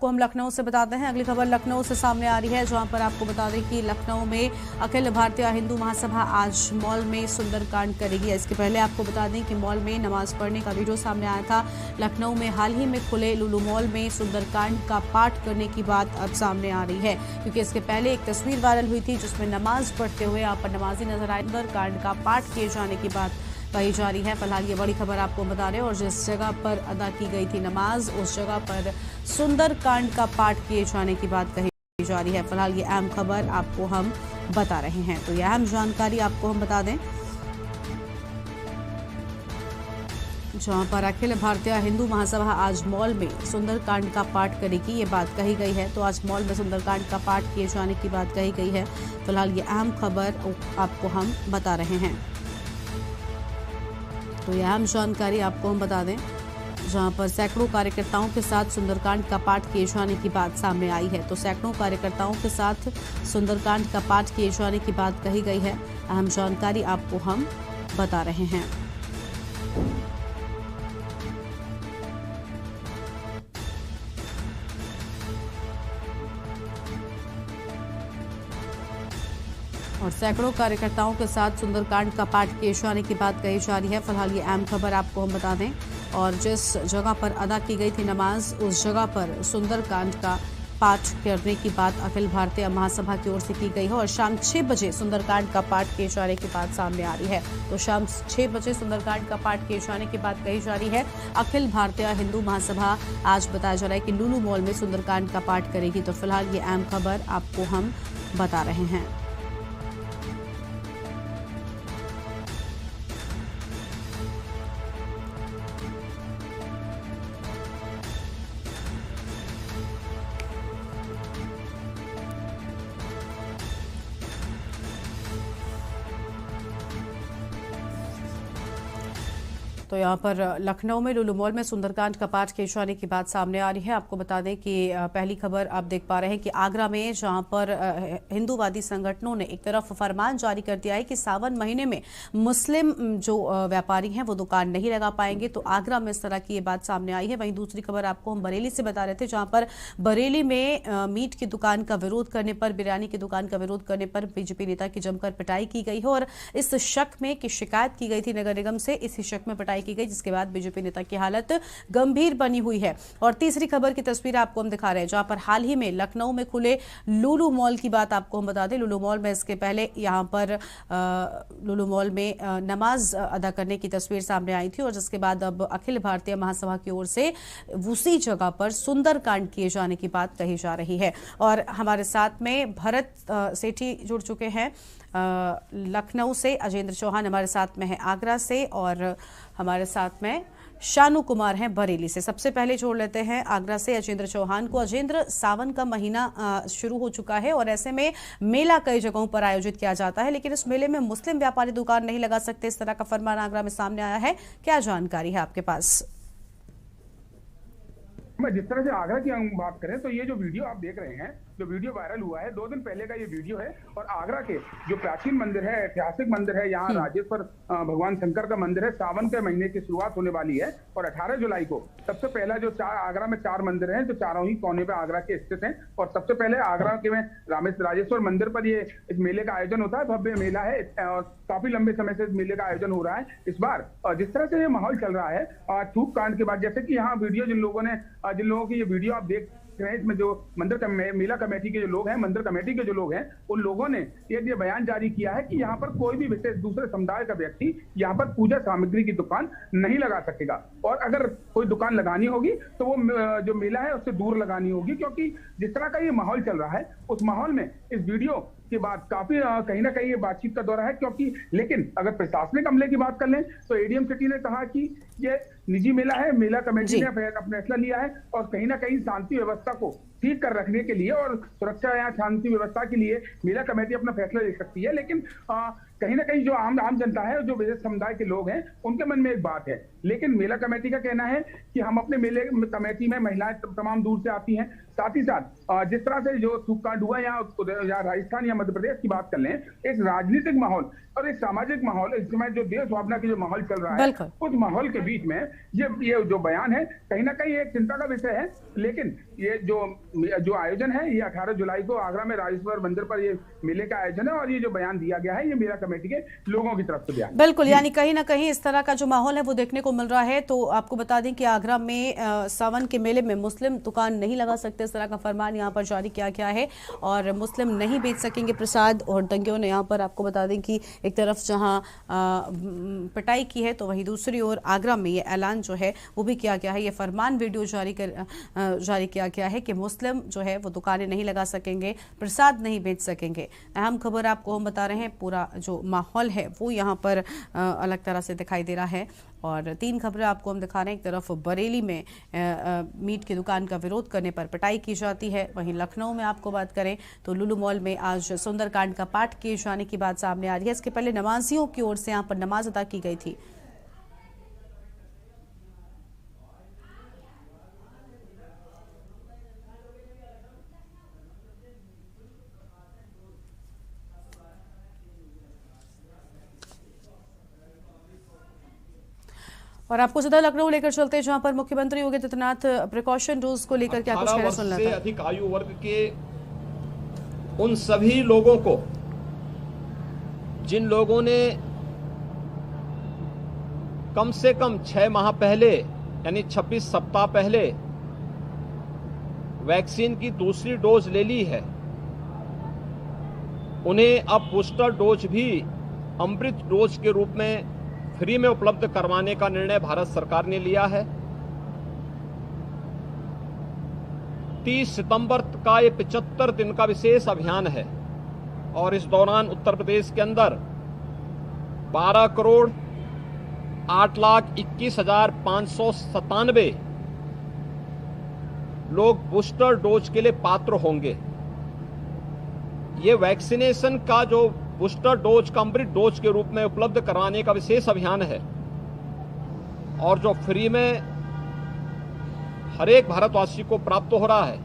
को हम लखनऊ से बताते हैं। अगली खबर लखनऊ से सामने आ रही है, जहां पर आपको बता दें कि लखनऊ में अखिल भारतीय हिंदू महासभा आज मॉल में सुंदरकांड करेगी। इसके पहले आपको बता दें कि मॉल में नमाज पढ़ने का वीडियो सामने आया था। लखनऊ में हाल ही में खुले लुलु मॉल में सुंदरकांड का पाठ करने की बात अब सामने आ रही है, क्योंकि इसके पहले एक तस्वीर वायरल हुई थी जिसमें नमाज पढ़ते हुए यहाँ पर नमाजी नजर आए। सुंदरकांड का पाठ किए जाने की बात कही जा रही है। फिलहाल ये बड़ी खबर आपको बता रहे हैं, और जिस जगह पर अदा की गई थी नमाज, उस जगह पर सुंदरकांड का पाठ किए जाने की बात कही जा रही है। फिलहाल ये अहम खबर आपको हम बता रहे हैं। तो यह अहम जानकारी आपको हम बता दें, जहां पर अखिल भारतीय हिंदू महासभा आज मॉल में सुंदरकांड का पाठ करेगी, ये बात कही गई है। तो आज मॉल में सुंदरकांड का पाठ किए जाने की बात कही गई है। फिलहाल ये अहम खबर आपको हम बता रहे हैं। तो यह अहम जानकारी आपको हम बता दें, जहां पर सैकड़ों कार्यकर्ताओं के साथ सुंदरकांड का पाठ किए जाने की बात सामने आई है। तो सैकड़ों कार्यकर्ताओं के साथ सुंदरकांड का पाठ किए जाने की बात कही गई है। अहम जानकारी आपको हम बता रहे हैं। और सैकड़ों कार्यकर्ताओं के साथ सुंदरकांड का पाठ किए जाने की बात कही जा रही है। फिलहाल ये अहम खबर आपको हम बता दें, और जिस जगह पर अदा की गई थी नमाज, उस जगह पर सुंदरकांड का पाठ करने की बात अखिल भारतीय महासभा की ओर से की गई है। और शाम 6 बजे सुंदरकांड का पाठ किए जाने की बात सामने आ रही है। तो शाम 6 बजे सुंदरकांड का पाठ किए जाने की बात कही जा रही है। अखिल भारतीय हिंदू महासभा आज बताया जा रहा है कि लुलु मॉल में सुंदरकांड का पाठ करेगी। तो फिलहाल ये अहम खबर आपको हम बता रहे हैं। तो यहाँ पर लखनऊ में लुलु मॉल में सुंदरकांड का पाठ किए जाने की बात सामने आ रही है। आपको बता दें कि पहली खबर आप देख पा रहे हैं कि आगरा में, जहाँ पर हिंदूवादी संगठनों ने एक तरफ फरमान जारी कर दिया है कि सावन महीने में मुस्लिम जो व्यापारी हैं वो दुकान नहीं लगा पाएंगे। तो आगरा में इस तरह की ये बात सामने आई है। वहीं दूसरी खबर आपको हम बरेली से बता रहे थे, जहाँ पर बरेली में मीट की दुकान का विरोध करने पर, बिरयानी की दुकान का विरोध करने पर बीजेपी नेता की जमकर पिटाई की गई है। और इस शक में कि शिकायत की गई थी नगर निगम से, इसी शक में पिटाई की गई, जिसके बाद बीजेपी नेता की हालत गंभीर बनी हुई है। और तीसरी खबर की तस्वीर आपको हम दिखा रहे हैं, जहां पर हाल ही में लखनऊ में खुले लुलु मॉल की बात आपको हम बता दें। लुलु मॉल में इसके पहले यहां पर लुलु मॉल में नमाज अदा करने की तस्वीर सामने आई थी, और जिसके बाद अब अखिल भारतीय महासभा की ओर से उसी जगह पर सुंदरकांड किए जाने की बात कही जा रही है। और हमारे साथ में भरत सेठी जुड़ चुके हैं लखनऊ से, अजेंद्र चौहान हमारे साथ में है आगरा से, और हमारे साथ में शानू कुमार हैं बरेली से। सबसे पहले जोड़ लेते हैं आगरा से अजेंद्र चौहान को। अजेंद्र, सावन का महीना शुरू हो चुका है, और ऐसे में मेला कई जगहों पर आयोजित किया जाता है, लेकिन इस मेले में मुस्लिम व्यापारी दुकान नहीं लगा सकते, इस तरह का फरमान आगरा में सामने आया है। क्या जानकारी है आपके पास? मैं जिस तरह से आगरा की हम बात करें, तो ये जो वीडियो आप देख रहे हैं, जो वीडियो वायरल हुआ है 2 दिन पहले का ये वीडियो है। और आगरा के जो प्राचीन मंदिर है, ऐतिहासिक मंदिर है, यहाँ राजेश्वर भगवान शंकर का मंदिर है। सावन के महीने की शुरुआत होने वाली है, और 18 जुलाई को सबसे पहला जो आगरा में 4 मंदिर हैं, जो चारों ही कोने पे आगरा के स्थित हैं। और सबसे पहले आगरा के में राजेश्वर मंदिर पर ये इस मेले का आयोजन होता है। भव्य मेला है, और काफी लंबे समय से इस मेले का आयोजन हो रहा है। इस बार जिस तरह से ये माहौल चल रहा है थूक कांड के बाद, जैसे कि यहाँ वीडियो जिन लोगों की ये वीडियो आप देख, इसमें जो मंदिर मेला कमेटी के जो लोग हैं, मंदिर कमेटी के जो लोग हैं, उन लोगों ने ये बयान जारी किया है कि यहाँ पर कोई भी विशेष दूसरे समुदाय का व्यक्ति यहाँ पर पूजा सामग्री की दुकान नहीं लगा सकेगा। और अगर कोई दुकान लगानी होगी तो वो जो मेला है उससे दूर लगानी होगी, क्योंकि जिस तरह का ये माहौल चल रहा है, उस माहौल में इस वीडियो के बाद काफी कहीं ना कहीं ये बातचीत का दौरा है। क्योंकि लेकिन अगर प्रशासनिक अमले की बात कर लें, तो एडीएम सिटी ने कहा कि ये निजी मेला है, मेला कमेटी ने अपना फैसला लिया है, और कहीं ना कहीं शांति व्यवस्था को ठीक कर रखने के लिए और सुरक्षा या शांति व्यवस्था के लिए मेला कमेटी अपना फैसला ले सकती है। लेकिन कहीं ना कहीं जो आम जनता है, जो विशेष समुदाय के लोग हैं, उनके मन में एक बात है। लेकिन मेला कमेटी का कहना है कि हम अपने मेले कमेटी में महिलाएं तमाम दूर से आती हैं। साथ ही साथ जिस तरह से जो थूककांड हुआ या राजस्थान या मध्य प्रदेश की बात कर लें, एक राजनीतिक माहौल और एक सामाजिक माहौल, इस समय जो देश भावना की जो माहौल चल रहा है, उस माहौल के बीच में ये जो बयान है कहीं ना कहीं एक चिंता का विषय है। लेकिन ये जो आयोजन है ये 18 जुलाई को आगरा में राजेश्वर मंदिर पर ये मेले का आयोजन है और ये जो बयान दिया गया है ये मेरा कमेटी के लोगों की तरफ से बयान। बिल्कुल, यानी कहीं ना कहीं इस तरह का जो माहौल है वो देखने को मिल रहा है। तो आपको बता दें कि आगरा में सावन के मेले में मुस्लिम दुकान नहीं लगा सकते, इस तरह का फरमान यहाँ पर जारी किया गया है और मुस्लिम नहीं बेच सकेंगे प्रसाद। और दंगियों ने यहाँ पर आपको बता दें कि एक तरफ जहाँ पिटाई की है तो वहीं दूसरी ओर आगरा में ये ऐलान जो है वो भी किया गया है, ये फरमान वीडियो जारी किया गया है कि मुस्लिम जो है वो दुकानें नहीं लगा सकेंगे, प्रसाद नहीं बेच सकेंगे। अहम खबर आपको हम बता रहे हैं, पूरा जो माहौल है वो यहाँ पर अलग तरह से दिखाई दे रहा है। और 3 खबरें आपको हम दिखा रहे हैं। एक तरफ बरेली में मीट की दुकान का विरोध करने पर पिटाई की जाती है, वहीं लखनऊ में आपको बात करें तो लुलु मॉल में आज सुंदरकांड का पाठ किए जाने की बात सामने आ रही है। इसके पहले नमाजियों की ओर से यहाँ पर नमाज अदा की गई थी। और आपको सीधा लखनऊ लेकर चलते हैं जहां पर मुख्यमंत्री योगी आदित्यनाथ प्रिकॉशन डोज को लेकर क्या कुछ कह रहे हैं, सुन लेते हैं। अधिक आयु वर्ग के उन सभी लोगों को जिन लोगों ने कम से कम 6 माह पहले यानी 26 सप्ताह पहले वैक्सीन की दूसरी डोज ले ली है, उन्हें अब बूस्टर डोज भी अमृत डोज के रूप में फ्री में उपलब्ध करवाने का निर्णय भारत सरकार ने लिया है। 30 सितंबर का ये 75 दिन का विशेष अभियान है और इस दौरान उत्तर प्रदेश के अंदर 12,08,21,597 लोग बूस्टर डोज के लिए पात्र होंगे। ये वैक्सीनेशन का जो बूस्टर डोज का अमृत डोज के रूप में उपलब्ध कराने का विशेष अभियान है और जो फ्री में हर एक भारतवासी को प्राप्त हो रहा है,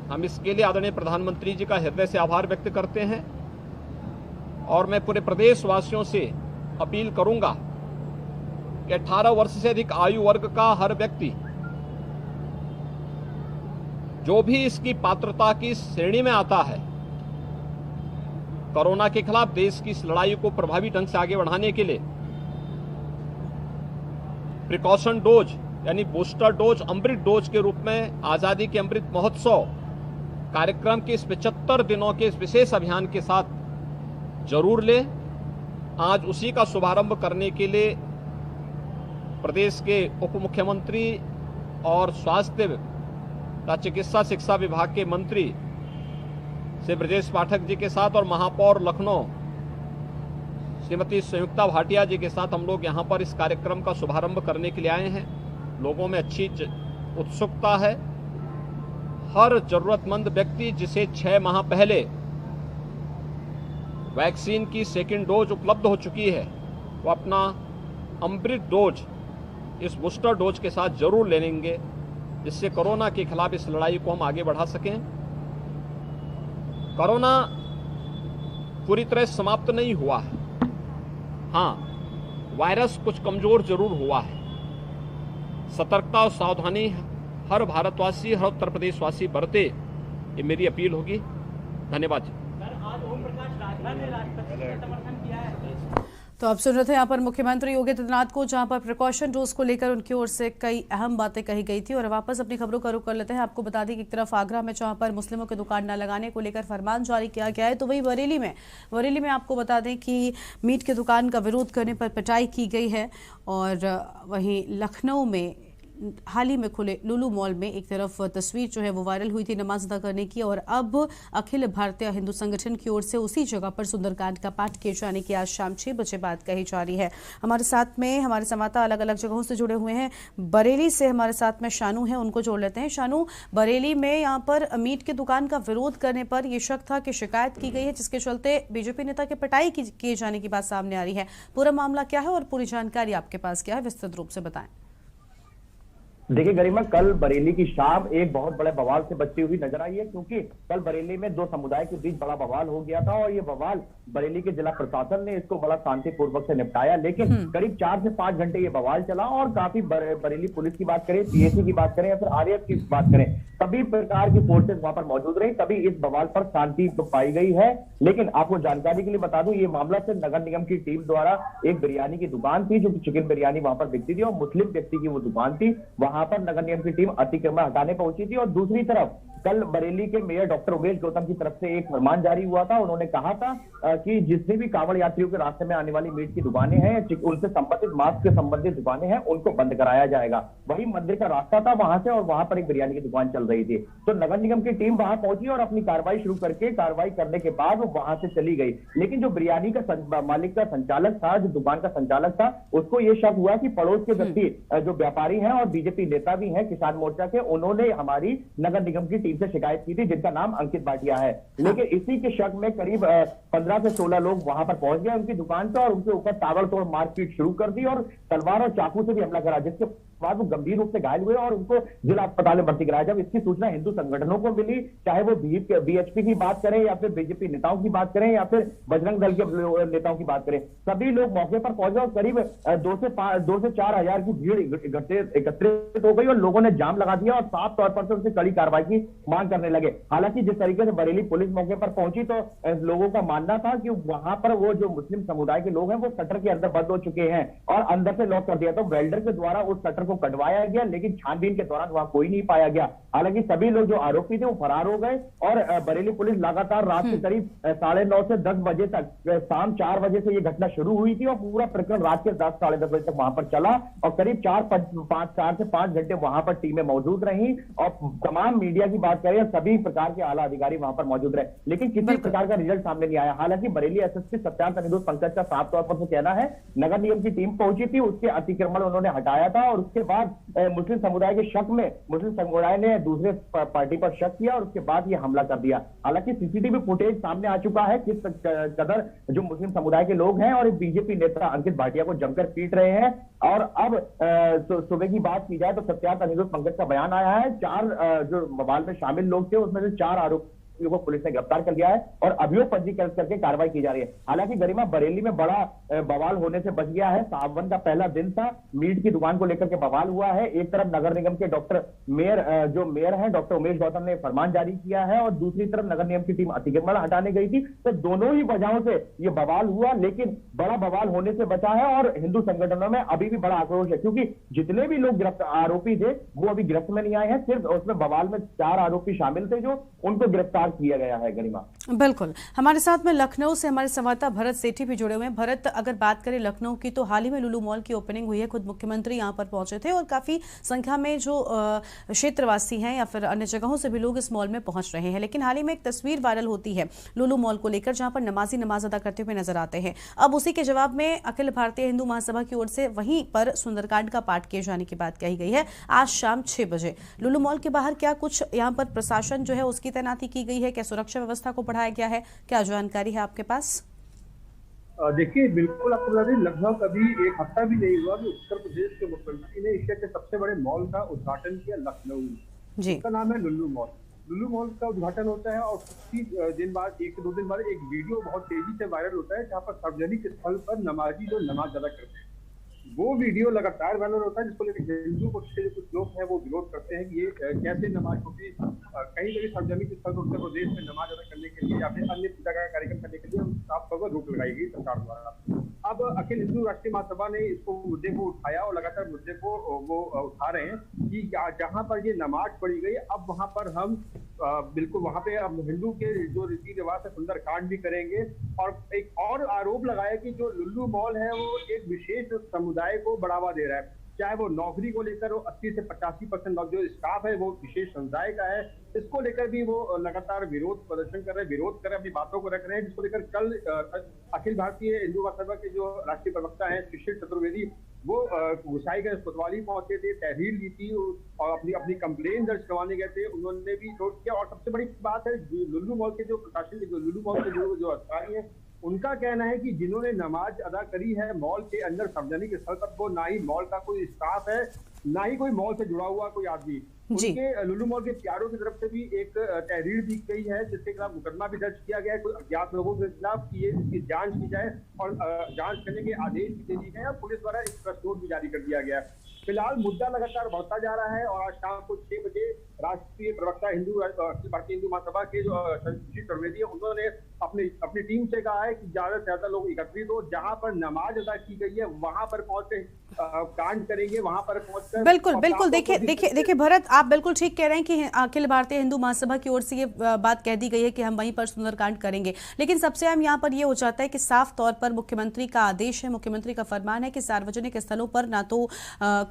हम इसके लिए आदरणीय प्रधानमंत्री जी का हृदय से आभार व्यक्त करते हैं। और मैं पूरे प्रदेशवासियों से अपील करूंगा कि 18 वर्ष से अधिक आयु वर्ग का हर व्यक्ति जो भी इसकी पात्रता की श्रेणी में आता है, कोरोना के खिलाफ देश की इस लड़ाई को प्रभावी ढंग से आगे बढ़ाने के लिए प्रिकॉशन डोज यानी बूस्टर डोज अमृत डोज के रूप में आजादी के अमृत महोत्सव कार्यक्रम के इस 75 दिनों के इस विशेष अभियान के साथ जरूर लें। आज उसी का शुभारंभ करने के लिए प्रदेश के उप मुख्यमंत्री और स्वास्थ्य तथा चिकित्सा शिक्षा विभाग के मंत्री श्री ब्रजेश पाठक जी के साथ और महापौर लखनऊ श्रीमती संयुक्ता भाटिया जी के साथ हम लोग यहाँ पर इस कार्यक्रम का शुभारंभ करने के लिए आए हैं। लोगों में अच्छी उत्सुकता है। हर जरूरतमंद व्यक्ति जिसे 6 माह पहले वैक्सीन की सेकेंड डोज उपलब्ध हो चुकी है, वो अपना अमृत डोज इस बूस्टर डोज के साथ जरूर ले लेंगे, जिससे कोरोना के खिलाफ इस लड़ाई को हम आगे बढ़ा सकें। कोरोना पूरी तरह समाप्त नहीं हुआ है, हाँ वायरस कुछ कमजोर जरूर हुआ है। सतर्कता और सावधानी हर भारतवासी, हर उत्तर प्रदेशवासी बरते, ये मेरी अपील होगी। धन्यवाद। तो आप सुन रहे थे यहाँ पर मुख्यमंत्री योगी आदित्यनाथ को, जहाँ पर प्रिकॉशन डोज को लेकर उनकी ओर से कई अहम बातें कही गई थी। और वापस अपनी खबरों का रुख कर लेते हैं। आपको बता दें कि एक तरफ आगरा में जहाँ पर मुस्लिमों की दुकान न लगाने को लेकर फरमान जारी किया गया है, तो वही बरेली में आपको बता दें कि मीट की दुकान का विरोध करने पर पिटाई की गई है। और वहीं लखनऊ में हाल ही में खुले लुलु मॉल में एक तरफ तस्वीर जो है वो वायरल हुई थी नमाज अदा करने की, और अब अखिल भारतीय हिंदू संगठन की ओर से उसी जगह पर सुंदरकांड का पाठ किए जाने की आज शाम 6 बजे बात कही जा रही है। हमारे साथ में हमारे संवाददाता अलग अलग जगहों से जुड़े हुए हैं। बरेली से हमारे साथ में शानू है, उनको जोड़ लेते हैं। शानू, बरेली में यहाँ पर मीट की दुकान का विरोध करने पर यह शक था कि शिकायत की गई है, जिसके चलते बीजेपी नेता की पिटाई किए जाने की बात सामने आ रही है। पूरा मामला क्या है और पूरी जानकारी आपके पास क्या है, विस्तृत रूप से बताएं। देखिए गरिमा, कल बरेली की शाम एक बहुत बड़े बवाल से बचती हुई नजर आई है, क्योंकि कल बरेली में दो समुदाय के बीच बड़ा बवाल हो गया था और ये बवाल बरेली के जिला प्रशासन ने इसको बड़ा शांतिपूर्वक से निपटाया। लेकिन करीब 4 से 5 घंटे ये बवाल चला और काफी बरेली पुलिस की बात करें, पीएसी की बात करें या फिर आरएएफ की बात करें, सभी प्रकार की फोर्सेस वहां पर मौजूद रही, तभी इस बवाल पर शांति तो पाई गई है। लेकिन आपको जानकारी के लिए बता दूं, ये मामला से नगर निगम की टीम द्वारा एक बिरयानी की दुकान थी, जो कि चिकन बिरयानी वहां पर बिकती थी और मुस्लिम व्यक्ति की वो दुकान थी, वहां पर नगर निगम की टीम अतिक्रमण हटाने पहुंची थी। और दूसरी तरफ कल बरेली के मेयर डॉक्टर उमेश गौतम की तरफ से एक फरमान जारी हुआ था। उन्होंने कहा था कि जितने भी कांवड़ यात्रियों के रास्ते में आने वाली मीट की दुकानें हैं, उनसे संबंधित मांस से संबंधित दुकानें हैं, उनको बंद कराया जाएगा। वही मंदिर का रास्ता था वहां से, और वहां पर एक बिरयानी की दुकान चल रही थी। तो नगर निगम की टीम वहां पहुंची और अपनी कार्रवाई शुरू करके कार्रवाई करने के बाद वो वहां से चली गई। लेकिन जो बिरयानी का मालिक का संचालक था, जो दुकान का संचालक था, उसको ये शक हुआ कि पड़ोस के व्यक्ति जो व्यापारी हैं और बीजेपी नेता भी हैं किसान मोर्चा के, उन्होंने हमारी नगर निगम की टीम से शिकायत की थी, जिनका नाम अंकित भाटिया है। लेकिन इसी के शक में करीब 15 से 16 लोग वहां पर पहुंच गए उनकी दुकान पर और उनके ऊपर ताबड़तोड़ मारपीट शुरू कर दी और तलवार और चाकू से भी हमला करा, जिसके बाद वो गंभीर रूप से घायल हुए और उनको जिला अस्पताल में भर्ती कराया। जब इसकी सूचना हिंदू संगठनों को मिली, चाहे वो बीएचपी की बात करें या फिर बीजेपी नेताओं की बात करें या फिर बजरंग दल के नेताओं की बात करें, सभी लोग मौके पर पहुंचे और करीब 2 से 4 हजार की भीड़ एकत्रित हो गई और लोगों ने जाम लगा दिया और साफ तौर पर से उनसे कड़ी कार्रवाई की मांग करने लगे। हालांकि जिस तरीके से बरेली पुलिस मौके पर पहुंची तो लोगों का मानना था कि वहां पर वो जो मुस्लिम समुदाय के लोग हैं वो शटर के अंदर बंद हो चुके हैं और अंदर से लॉक कर दिया। तो वेल्डर के द्वारा उस शटर को कटवाया गया, लेकिन छानबीन के दौरान वहां कोई नहीं पाया गया। हालांकि सभी लोग जो आरोपी थे वो फरार हो गए और बरेली पुलिस लगातार रात के करीब 9:30 से 10 बजे तक, शाम 4 बजे से ये घटना शुरू हुई थी और पूरा प्रकरण रात के 10 साढ़े 10 बजे तक वहां पर चला और करीब 4 से 5 घंटे वहां पर टीमें मौजूद रही और तमाम मीडिया की बात करें सभी प्रकार के आला अधिकारी वहां पर मौजूद रहे, लेकिन किसी प्रकार का रिजल्ट सामने नहीं आया। हालांकि बरेली एसएसपी सत्यार्थ अनिरुद्ध पंकज का साफ तौर पर कहना है नगर निगम की टीम पहुंची थी, उसके अतिक्रमण उन्होंने हटाया था और उसके बाद मुस्लिम समुदाय के शक में मुस्लिम समुदाय ने दूसरे पार्टी पर शक किया और उसके बाद ये हमला कर दिया। हालांकि सीसीटीवी फुटेज सामने आ चुका है किस कदर जो मुस्लिम समुदाय के लोग हैं और बीजेपी नेता अंकित भाटिया को जमकर पीट रहे हैं। और अब सुबह की बात की जाए तो सत्यार्थ अनिरुद्ध पंकज का बयान आया है, 4 जो बवाल में शामिल लोग थे उसमें से 4 आरोपियों को पुलिस ने गिरफ्तार कर लिया है और अभियोग पंजीकृत करके कार्रवाई की जा रही है। हालांकि गरिमा, बरेली में बड़ा बवाल होने से बच गया है। सावन का पहला दिन था, मीट की दुकान को लेकर के बवाल हुआ है। एक तरफ नगर निगम के जो मेयर हैं डॉक्टर उमेश गौतम ने फरमान जारी किया है और दूसरी तरफ नगर निगम की टीम अतिक्रमण हटाने गई थी। तो दोनों ही वजहों से ये बवाल हुआ, लेकिन बड़ा बवाल होने से बचा है और हिंदू संगठनों में अभी भी बड़ा आक्रोश है, क्योंकि जितने भी लोग आरोपी थे वो अभी गिरफ्त में नहीं आए हैं। सिर्फ उसमें बवाल में 4 आरोपी शामिल थे जो उनको गिरफ्तार किया गया है। गरिमा, बिल्कुल। हमारे साथ में लखनऊ से हमारे संवाददाता भरत सेठी भी जुड़े हुए हैं। भरत, अगर बात करें लखनऊ की तो हाल ही में लुलु मॉल की ओपनिंग हुई है, खुद मुख्यमंत्री यहां पर पहुंचे थे और काफी संख्या में जो क्षेत्रवासी हैं या फिर अन्य जगहों से भी लोग इस मॉल में पहुंच रहे हैं। लेकिन हाल ही में एक तस्वीर वायरल होती है लुलु मॉल को लेकर, जहां पर नमाजी नमाज अदा करते हुए नजर आते हैं। अब उसी के जवाब में अखिल भारतीय हिंदू महासभा की ओर से वहीं पर सुंदरकांड का पाठ किए जाने की बात कही गई है आज शाम 6 बजे। लुलु मॉल के बाहर क्या कुछ यहाँ पर प्रशासन जो है उसकी तैनाती की गई है, क्या सुरक्षा व्यवस्था को बढ़ाया गया है, क्या जानकारी है आपके पास? देखिए, बिल्कुल आपको बता दें, लगभग अभी 1 हफ्ता भी नहीं हुआ कि उत्तर प्रदेश के मुख्यमंत्री ने एशिया के सबसे बड़े मॉल का उद्घाटन किया लखनऊ में, जिसका नाम है लुलु मॉल। लुलु मॉल का उद्घाटन होता है और कुछ ही दिन बाद, 1-2 दिन बाद एक वीडियो बहुत तेजी से वायरल होता है जहाँ पर सार्वजनिक स्थल पर नमाजी जो नमाज अदा करते हैं, वो वीडियो लगातार वायरल होता है, जिसको लेकर हिंदू पक्ष के जो कुछ लोग हैं वो विरोध करते हैं कि ये कैसे नमाज होती है। कहीं ना कहीं सार्वजनिक स्थल पर उत्तर प्रदेश में नमाज अदा करने के लिए या फिर अन्य पूजा का कार्यक्रम करने के लिए साफ तौर पर रोक लगाई गई सरकार द्वारा। अब अखिल हिंदू राष्ट्रीय महासभा ने इसको मुद्दे को उठाया और लगातार मुद्दे को वो उठा रहे हैं कि जहाँ पर ये नमाज पढ़ी गई अब वहां पर हम बिल्कुल वहां पे अब हिंदू के जो रीति रिवाज है सुंदरकांड भी करेंगे। और एक और आरोप लगाया कि जो लुलु मॉल है वो एक विशेष समुदाय को बढ़ावा दे रहा है, चाहे वो नौकरी को लेकर वो 80 से 85% जो स्टाफ है वो विशेष समुदाय का है। इसको लेकर भी वो लगातार विरोध प्रदर्शन कर रहे हैं, विरोध कर रहे हैं, अपनी बातों को रख रहे हैं, जिसको लेकर कल अखिल भारतीय हिंदू महासभा के जो राष्ट्रीय प्रवक्ता है शिशिर चतुर्वेदी वो घुसाईगंज कोतवाली पहुंचे थे, तहरीर ली थी और अपनी कंप्लेन दर्ज करवाने गए थे। उन्होंने भी विरोध किया और सबसे बड़ी बात है लुलु मॉल के जो प्रशासन के जो लुलु मॉल के जो अधिकारी है उनका कहना है कि जिन्होंने नमाज अदा करी है मॉल के अंदर सार्वजनिक स्थल पर, वो ना ही मॉल का कोई स्टाफ है ना ही कोई मॉल से जुड़ा हुआ कोई आदमी। उनके लुलु मॉल के प्यारों की तरफ से भी एक तहरीर दी गई है जिसके खिलाफ मुकदमा भी दर्ज किया गया है कोई अज्ञात लोगों के खिलाफ कि ये इसकी जांच की जाए और जांच करने के आदेश भी दे दिए गए और पुलिस द्वारा एक प्रेस नोट भी जारी कर दिया गया है। फिलहाल मुद्दा लगातार बढ़ता जा रहा है और आज शाम को 6 बजे राष्ट्रीय प्रवक्ता भारतीय हिंदू महासभा के जो सुशील चतुर्वेदी है उन्होंने अपनी टीम से कहा है कि ज्यादा से ज्यादा लोग एकत्रित हो, जहां पर नमाज अदा की गई है वहां पर पहुंचे कांड करेंगे, वहां पर पहुंचकर बिल्कुल देखिए भरत, आप बिल्कुल ठीक कह रहे हैं कि अखिल भारतीय हिंदू महासभा की ओर से ये बात कह दी गई है कि हम वहीं पर सुंदरकांड करेंगे, लेकिन सबसे अहम यहाँ पर ये हो जाता है कि साफ तौर पर मुख्यमंत्री का आदेश है, मुख्यमंत्री का फरमान है कि सार्वजनिक स्थलों पर ना तो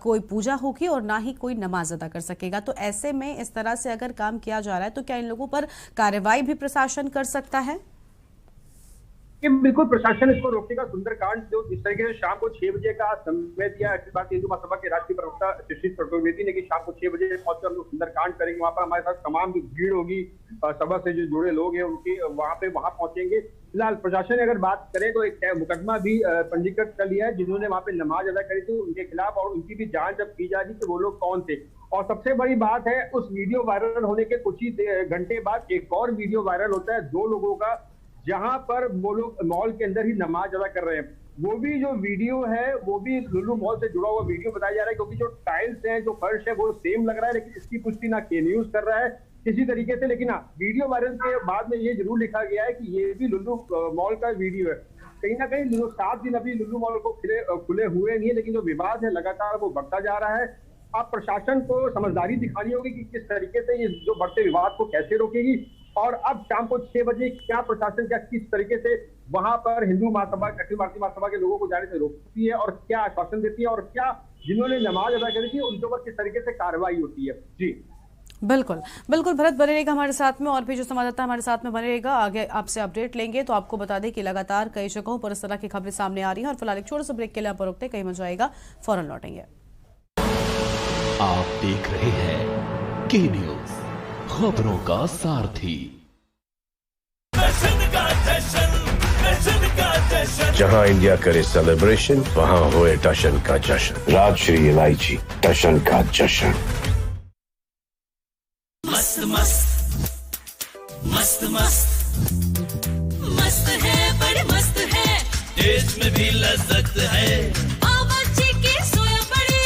कोई पूजा होगी और ना ही कोई नमाज अदा कर सकेगा। तो ऐसे में इस तरह से अगर काम किया जा रहा है तो क्या इन लोगों पर कार्रवाई भी प्रशासन कर सकता है? बिल्कुल, प्रशासन इसको रोकेगा। सुंदरकांड जो जिस तरीके से शाम को 6 बजे का समय दिया अखिल भारतीय हिंदू महासभा के राष्ट्रीय प्रवक्ता सुशील चतुर्वेदी ने कि शाम को 6 बजे पहुंचकर हम लोग सुंदरकांड करेंगे, वहां पर हमारे साथ तमाम जो भीड़ होगी सभा से जो जुड़े लोग हैं उनकी वहां पहुंचेंगे। फिलहाल प्रशासन अगर बात करें तो एक मुकदमा भी पंजीकृत कर लिया है जिन्होंने वहां पे नमाज अदा करी थी उनके खिलाफ और उनकी भी जांच अब की जा रही कि वो लोग कौन थे। और सबसे बड़ी बात है उस वीडियो वायरल होने के कुछ ही घंटे बाद एक और वीडियो वायरल होता है 2 लोगों का जहां पर वो लोग मॉल के अंदर ही नमाज अदा कर रहे हैं। वो भी जो वीडियो है वो भी लुलु मॉल से जुड़ा हुआ वीडियो बताया जा रहा है क्योंकि जो टाइल्स है जो फर्श है वो सेम लग रहा है, लेकिन इसकी पुष्टि ना के न्यूज कर रहा है किसी तरीके से। लेकिन वीडियो वायरल के बाद में ये जरूर लिखा गया है कि ये भी लुलु मॉल का वीडियो है। कहीं ना कहीं 7 दिन अभी लुलु मॉल को खुले हुए नहीं है, लेकिन जो विवाद है लगातार वो बढ़ता जा रहा है। अब प्रशासन को समझदारी दिखानी होगी कि किस तरीके से ये जो बढ़ते विवाद को कैसे रोकेगी और अब शाम को 6 बजे क्या प्रशासन क्या किस तरीके से वहां पर हिंदू महासभा अखिल भारतीय महासभा के लोगों को जाने से रोकती है और क्या आश्वासन देती है और क्या जिन्होंने नमाज अदा करी थी उनके ऊपर किस तरीके से कार्रवाई होती है। जी बिल्कुल भरत बने रहेगा हमारे साथ में और भी जो संवाददाता हमारे साथ में बने रहेगा, आगे आपसे अपडेट लेंगे। तो आपको बता दें कि लगातार कई जगहों पर इस तरह की खबरें सामने आ रही हैं और फिलहाल एक छोटे से ब्रेक के लिए आप रुकते कहीं मजा आएगा, फौरन लौटेंगे। आप देख रहे हैं के न्यूज, खबरों का सारथी। जहां इंडिया करे सेलिब्रेशन वहां होए टशन का जश्न। राजश्री इलायची टशन का जश्न। मस्त मस्त मस्त मस्त मस्त है, बड़ी मस्त है, टेस्ट में भी लज्जत है। बावर्ची की सोया बड़ी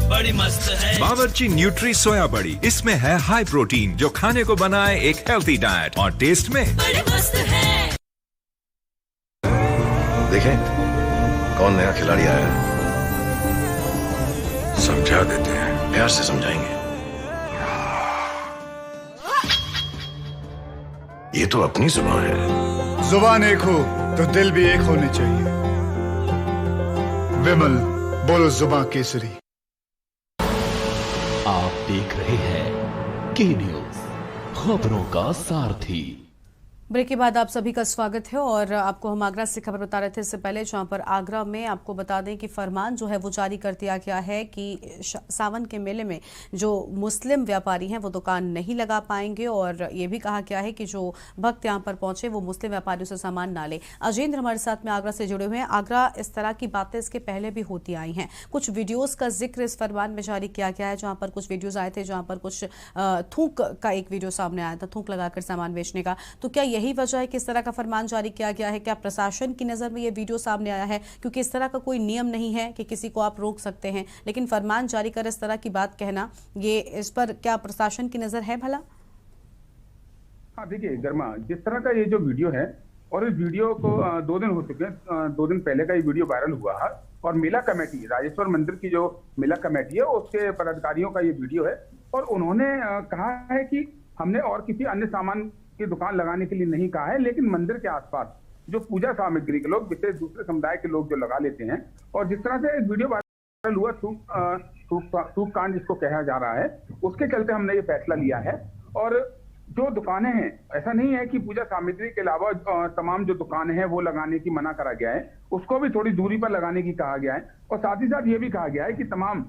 बड़ी मस्त है। बावर्ची न्यूट्री सोया बड़ी, इसमें है हाई प्रोटीन जो खाने को बनाए एक हेल्थी डाइट और टेस्ट में बड़ी मस्त है। देखें कौन नया खिलाड़ी आया है, समझा देते हैं, प्यार से समझाएंगे। ये तो अपनी जुबान है। जुबान एक हो तो दिल भी एक होने चाहिए। विमल बोलो जुबान केसरी। आप देख रहे हैं के न्यूज, खबरों का सारथी। ब्रेक के बाद आप सभी का स्वागत है और आपको हम आगरा से खबर बता रहे थे इससे पहले, जहां पर आगरा में आपको बता दें कि फरमान जो है वो जारी कर दिया गया है कि सावन के मेले में जो मुस्लिम व्यापारी हैं वो दुकान नहीं लगा पाएंगे और ये भी कहा गया है कि जो भक्त यहां पर पहुंचे वो मुस्लिम व्यापारियों से सामान ना ले। अजेंद्र हमारे साथ में आगरा से जुड़े हुए हैं। आगरा, इस तरह की बातें इसके पहले भी होती आई हैं, कुछ वीडियोज का जिक्र इस फरमान में जारी किया गया है, जहां पर कुछ वीडियोज आए थे जहां पर कुछ थूक का एक वीडियो सामने आया था, थूक लगाकर सामान बेचने का। तो क्या यही वजह है कि इस तरह का फरमान जारी किया गया है? क्या प्रशासन की नजर में ये वीडियो सामने आया है? क्योंकि इस तरह का कोई नियम नहीं है कि किसी को आप रोक सकते हैं, लेकिन फरमान जारी कर इस तरह की बात कहना, ये इस पर क्या प्रशासन की नजर है भला? हाँ देखिए गर्मा, जिस तरह का ये जो वीडियो है और इस वीडियो को 2 दिन हो चुके हैं, 2 दिन पहले का ये वीडियो वायरल हुआ है और मेला कमेटी, राजेश्वर मंदिर की जो मेला कमेटी है उसके पदाधिकारियों का ये वीडियो है और उन्होंने कहा है कि हमने और किसी अन्य सामान की दुकान लगाने के लिए नहीं कहा है, लेकिन मंदिर के आसपास जो पूजा सामग्री के लोग, विशेष दूसरे समुदाय के लोग जो लगा लेते हैं, और जिस तरह से वीडियो वायरल हुआ थूक कांड जिसको कहा जा रहा है, उसके चलते हमने ये फैसला लिया है। और जो दुकानें हैं, ऐसा नहीं है कि पूजा सामग्री के अलावा तमाम जो दुकानें हैं वो लगाने की मना करा गया है, उसको भी थोड़ी दूरी पर लगाने की कहा गया है। और साथ ही साथ ये भी कहा गया है कि तमाम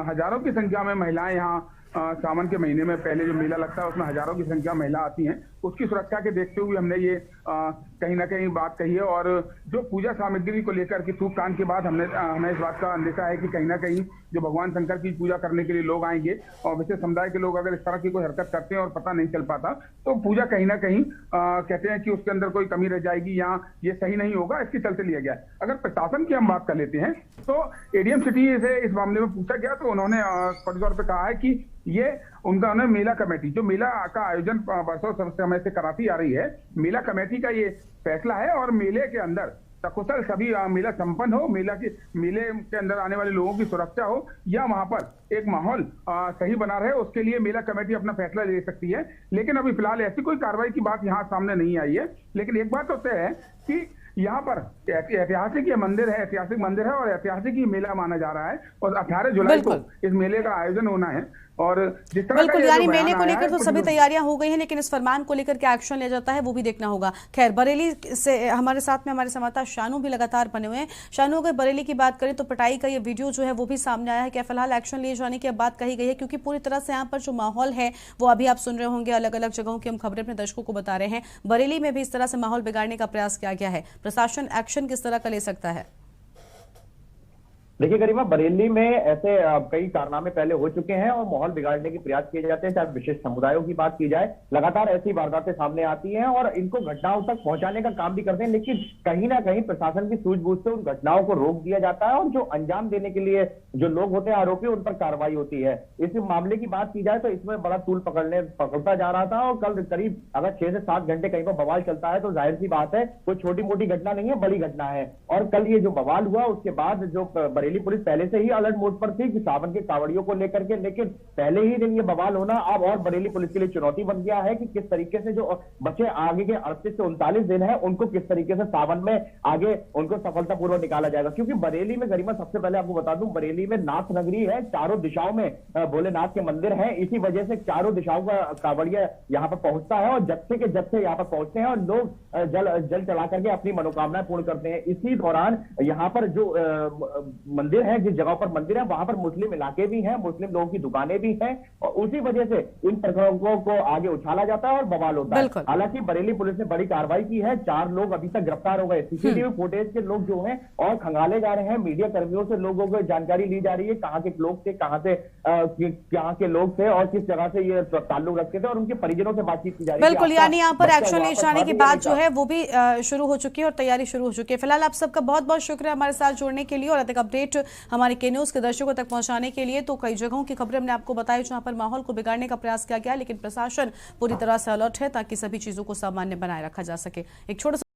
हजारों की संख्या में महिलाएं यहाँ सावन के महीने में पहले जो मेला लगता है उसमें हजारों की संख्या महिला आती हैं, उसकी सुरक्षा के देखते हुए हमने ये कहीं ना कहीं बात कही है। और जो पूजा सामग्री को लेकर के थूक कांड के बाद हमें इस बात का अंदेशा है कि कहीं ना कहीं जो भगवान शंकर की पूजा करने के लिए लोग आएंगे और विशेष समुदाय के लोग अगर इस तरह की कोई हरकत करते हैं और पता नहीं चल पाता तो पूजा कहीं ना कहीं कहते हैं कि उसके अंदर कोई कमी रह जाएगी या ये सही नहीं होगा, इसके चलते लिया गया है। अगर प्रशासन की हम बात कर लेते हैं तो एडीएम सिटी से इस मामले में पूछा गया तो उन्होंने स्पष्ट तौर पर कहा है कि ये उनका मेला कमेटी जो मेला का आयोजन वर्षों समय से कराती आ रही है, मेला कमेटी का ये फैसला है और मेले के अंदर सकुशल सभी मेला संपन्न हो, मेले के अंदर आने वाले लोगों की सुरक्षा हो या वहां पर एक माहौल सही बना रहे, उसके लिए मेला कमेटी अपना फैसला ले सकती है। लेकिन अभी फिलहाल ऐसी कोई कार्रवाई की बात यहाँ सामने नहीं आई है। लेकिन एक बात तो तय है कि यहाँ पर ऐतिहासिक ये मंदिर है, ऐतिहासिक मंदिर है और ऐतिहासिक ही मेला माना जा रहा है और 18 जुलाई को इस मेले का आयोजन होना है। और जिस तरह बिल्कुल, यानी मेले को लेकर तो सभी तैयारियां हो गई हैं, लेकिन इस फरमान को लेकर क्या एक्शन लिया जाता है वो भी देखना होगा। खैर, बरेली से हमारे साथ में हमारे संवाददाता शानू भी लगातार बने हुए हैं। शानू, अगर बरेली की बात करें तो पिटाई का ये वीडियो जो है वो भी सामने आया है, क्या फिलहाल एक्शन लिए जाने की अब बात कही गई है? क्योंकि पूरी तरह से यहाँ पर जो माहौल है वो अभी आप सुन रहे होंगे, अलग अलग जगहों की हम खबरें अपने दर्शकों को बता रहे हैं। बरेली में भी इस तरह से माहौल बिगाड़ने का प्रयास किया गया है, प्रशासन एक्शन किस तरह का ले सकता है? देखिए गरिमा, बरेली में ऐसे कई कारनामे पहले हो चुके हैं और माहौल बिगाड़ने के प्रयास किए जाते हैं। चाहे विशेष समुदायों की बात की जाए, लगातार ऐसी वारदातें सामने आती हैं और इनको घटनाओं तक पहुंचाने का काम भी करते हैं, लेकिन कहीं ना कहीं प्रशासन की सूझबूझ से उन घटनाओं को रोक दिया जाता है और जो अंजाम देने के लिए जो लोग होते हैं आरोपी, उन पर कार्रवाई होती है। इस मामले की बात की जाए तो इसमें बड़ा तूल पकड़ता जा रहा था और कल करीब अगर 6 से 7 घंटे कहीं पर बवाल चलता है तो जाहिर सी बात है कोई छोटी मोटी घटना नहीं है, बड़ी घटना है। और कल ये जो बवाल हुआ उसके बाद जो बरेली पुलिस पहले से ही अलर्ट मोड पर थी कि सावन के कावड़ियों को लेकर के, लेकिन पहले ही दिन ये बवाल होना अब और बरेली पुलिस के लिए चुनौती बन गया है कि किस तरीके से जो बच्चे आगे के 38 से 39 दिन है उनको किस तरीके से सावन में आगे उनको सफलतापूर्वक निकाला जाएगा। क्योंकि बरेली में गरिमा, सबसे पहले आपको बता दूं, बरेली में नाथ नगरी है, चारों दिशाओं में भोलेनाथ के मंदिर हैं, इसी वजह से चारों दिशाओं का कावड़िया यहाँ पर पहुंचता है और जत्थे के जत्थे यहाँ पर पहुंचते हैं और लोग जल चला करके अपनी मनोकामनाएं पूर्ण करते हैं। इसी दौरान यहाँ पर जो मंदिर है, जिस जगह पर मंदिर है वहां पर मुस्लिम इलाके भी हैं, मुस्लिम लोगों की दुकानें भी हैं और उसी वजह से इन प्रकरणों को आगे उछाला जाता है और बवाल होता है। हालांकि बरेली पुलिस ने बड़ी कार्रवाई की है, 4 लोग अभी तक गिरफ्तार हो गए। सीसीटीवी फुटेज के लोग जो हैं और खंगाले जा रहे हैं, मीडिया कर्मियों से लोगों को जानकारी ली जा रही है कहां के लोग थे, कहां के लोग थे और किस जगह से ये ताल्लुक रखते थे और उनके परिजनों से बातचीत की जा रही है। बिल्कुल, यानी यहाँ पर एक्शन ले जाने की बात जो है वो भी शुरू हो चुकी है और तैयारी शुरू हो चुकी है। फिलहाल आप सबका बहुत बहुत शुक्रिया हमारे साथ जुड़ने के लिए और अधिक अपडेट हमारे के न्यूज के दर्शकों तक पहुंचाने के लिए। तो कई जगहों की खबरें हमने आपको बताई जहां पर माहौल को बिगाड़ने का प्रयास किया गया, लेकिन प्रशासन पूरी तरह से अलर्ट है ताकि सभी चीजों को सामान्य बनाए रखा जा सके। एक छोटा